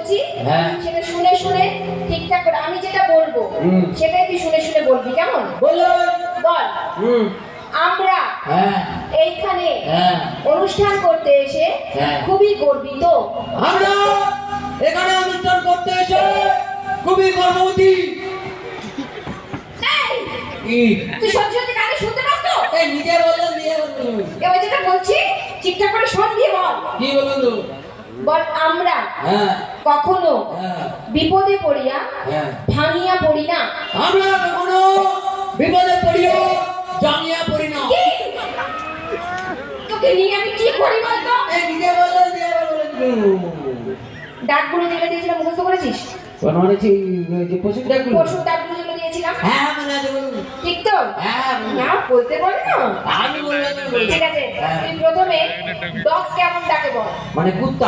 বলছি সেটা শুনে শুনে ঠিকঠাক করে আমি যেটা বলবো সেটাই তুই শুনে শুনে বলবি, কেমন? বল। আমরা এইখানে অনুষ্ঠান করতে এসে খুবই গর্বিত। আমরা এখানে অনুষ্ঠান করতে এসে খুবই গর্ববতী। তুই সত্যি সত্যি কানে শুনতে পাস তো? নিজে বললেন দিয়ে বললেন। এবার যেটা বলছি ঠিকঠাক করে শোন দিয়ে বল। কি বললেন তো? বল আমরা কখনো বিপদে পড়িয়া ভাঙিয়া পড়ি না। আমরা কখনো বিপদে পড়িয়া জানিয়া পড়ি না। তোকে নিয়ে আমি কি করি বলতো? নিজে বললেন দিয়ে বললেন। ডাকগুলো যেগুলো দিয়েছিলাম মুখস্থ করেছিস? মানে যে পশুর ডাকগুলো? পশুর ডাকগুলো যেগুলো দিয়েছিলাম মনে আছে বলুন। ঠিক তো? না বলতে পারি না আমি বললাম। ঠিক আছে, তুই প্রথমে ডগ কেমন ডাকে বল। মানে কুত্তা।